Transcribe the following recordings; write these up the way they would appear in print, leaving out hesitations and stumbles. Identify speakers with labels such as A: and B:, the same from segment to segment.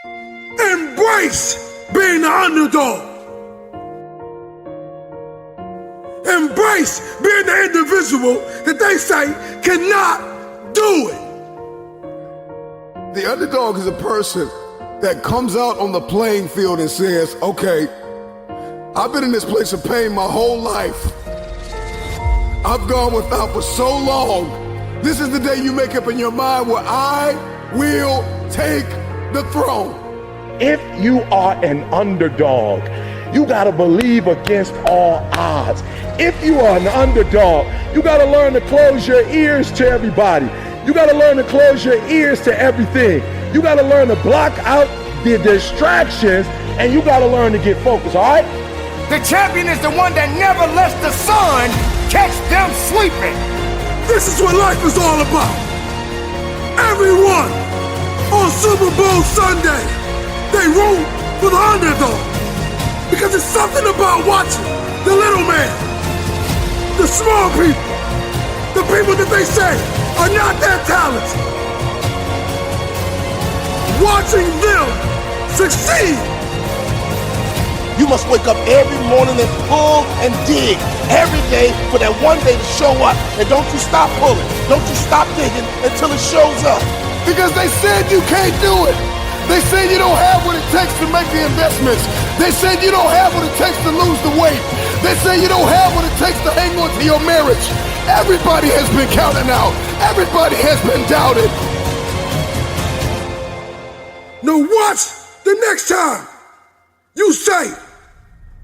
A: Embrace being the underdog. Embrace being the individual that they say cannot do it.
B: The underdog is a person that comes out on the playing field and says, okay, I've been in this place of pain my whole life. I've gone without for so long. This is the day you make up in your mind where I will take the throne.
C: If you are an underdog, you gotta believe against all odds. If you are an underdog, you gotta learn to close your ears to everybody. You gotta learn to close your ears to everything. You gotta learn to block out the distractions, and you gotta learn to get focused, all right?
D: The champion is the one that never lets the sun catch them sleeping.
A: This is what life is all about. Everyone on Super Bowl Sunday, they root for the underdog. Because it's something about watching the little man, the small people, the people that they say are not that talented. Watching them succeed.
E: You must wake up every morning and pull and dig every day for that one day to show up. And don't you stop pulling. Don't you stop digging until it shows up.
B: Because they said you can't do it. They said you don't have what it takes to make the investments. They said you don't have what it takes to lose the weight. They say you don't have what it takes to hang on to your marriage. Everybody has been counted out. Everybody has been doubted.
A: Now watch the next time you say,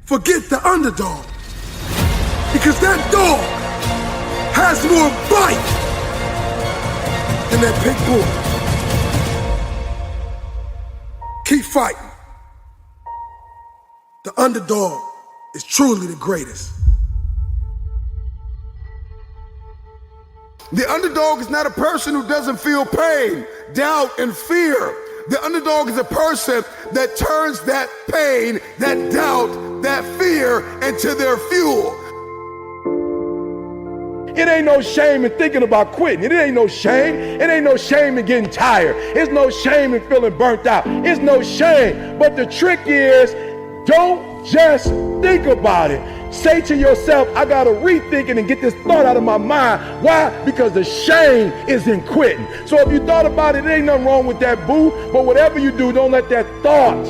A: forget the underdog. Because that dog has more bite than that pit bull. Keep fighting. The underdog is truly the greatest.
B: The underdog is not a person who doesn't feel pain, doubt, and fear. The underdog is a person that turns that pain, that doubt, that fear into their fuel.
C: It ain't no shame in thinking about quitting. It ain't no shame. It ain't no shame in getting tired. It's no shame in feeling burnt out. It's no shame. But the trick is, don't just think about it. Say to yourself, I gotta rethink it and get this thought out of my mind. Why? Because the shame is in quitting. So if you thought about it, ain't nothing wrong with that, boo. But whatever you do, don't let that thought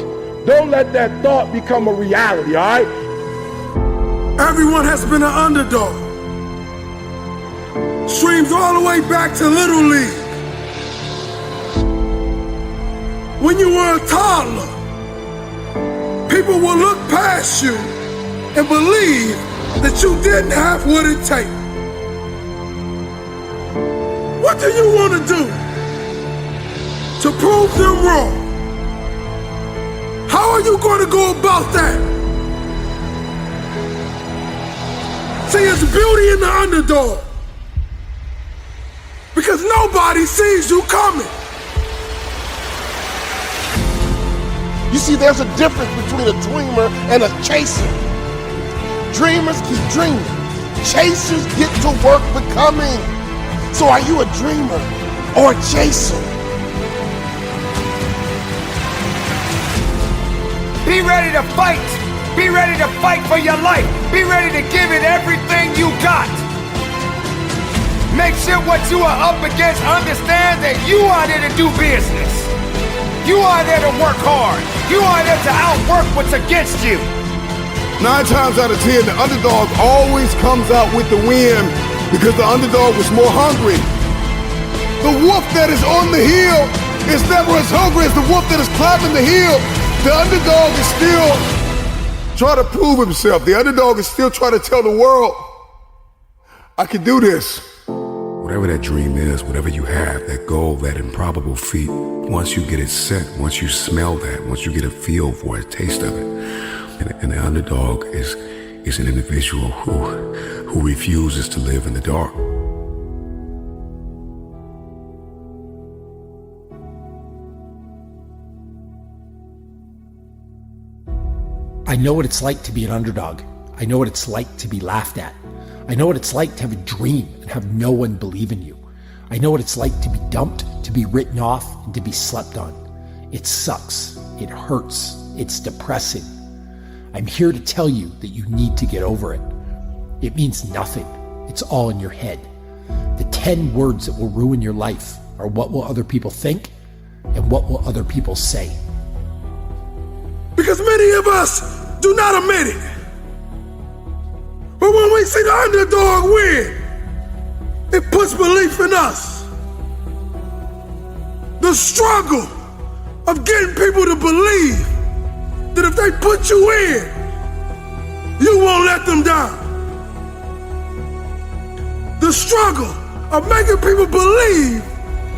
C: become a reality, all right?
A: Everyone has been an underdog. Streams all the way back to Little League. When you were a toddler, people will look past you and believe that you didn't have what it takes. What do you want to do to prove them wrong? How are you going to go about that? See, it's beauty in the underdog. Because nobody sees you coming.
E: You see, there's a difference between a dreamer and a chaser. Dreamers keep dreaming. Chasers get to work becoming. So are you a dreamer or a chaser?
D: Be ready to fight. Be ready to fight for your life. Be ready to give it everything you got. Make sure what you are up against understands that you are there to do business. You are there to work hard. You are there to outwork what's against you.
B: 9 times out of 10, the underdog always comes out with the win because the underdog was more hungry. The wolf that is on the hill is never as hungry as the wolf that is climbing the hill. The underdog is still trying to prove himself. The underdog is still trying to tell the world, I can do this.
F: Whatever that dream is, whatever you have, that goal, that improbable feat, once you get it set, once you smell that, once you get a feel for it, a taste of it, and the underdog is an individual who refuses to live in the dark.
G: I know what it's like to be an underdog. I know what it's like to be laughed at. I know what it's like to have a dream and have no one believe in you. I know what it's like to be dumped, to be written off, and to be slept on. It sucks. It hurts. It's depressing. I'm here to tell you that you need to get over it. It means nothing. It's all in your head. The 10 words that will ruin your life are what will other people think and what will other people say.
A: Because many of us do not admit it. But when we see the underdog win, it puts belief in us. The struggle of getting people to believe that if they put you in, you won't let them down. The struggle of making people believe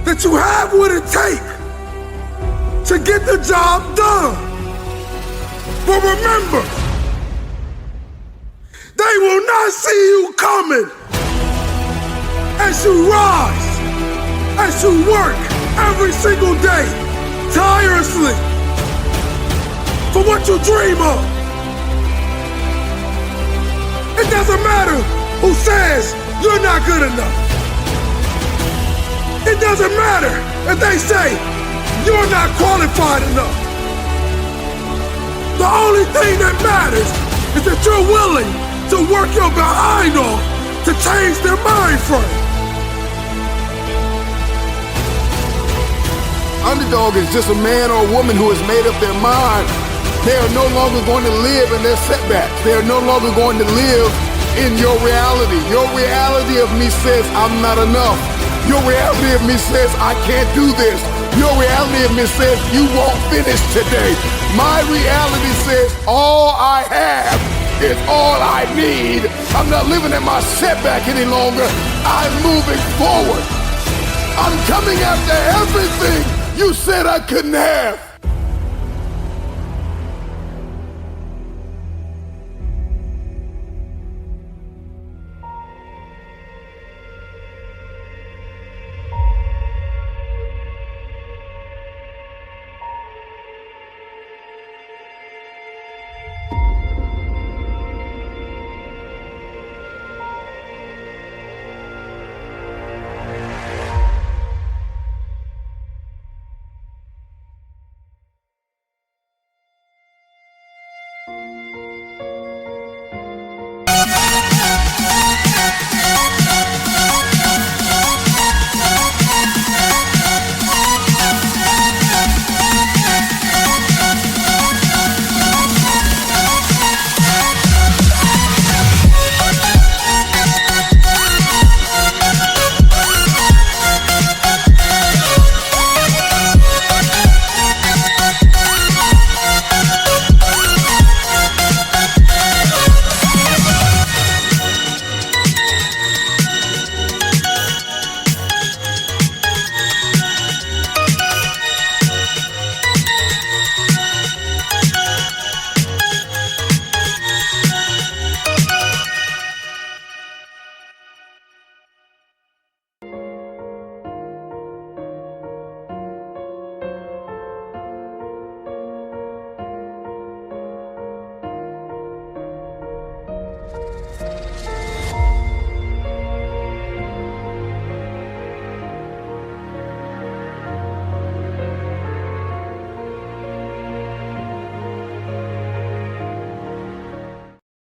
A: that you have what it takes to get the job done. But remember, they will not see you coming as you rise, as you work every single day, tirelessly, for what you dream of. It doesn't matter who says you're not good enough. It doesn't matter if they say you're not qualified enough. The only thing that matters is that you're willing to work your behind off to change their mind frame.
B: Underdog is just a man or a woman who has made up their mind. They are no longer going to live in their setbacks. They are no longer going to live in your reality. Your reality of me says I'm not enough. Your reality of me says I can't do this. Your reality of me says you won't finish today. My reality says all I have is all I need. I'm not living in my setback any longer. I'm moving forward. I'm coming after everything you said I couldn't have.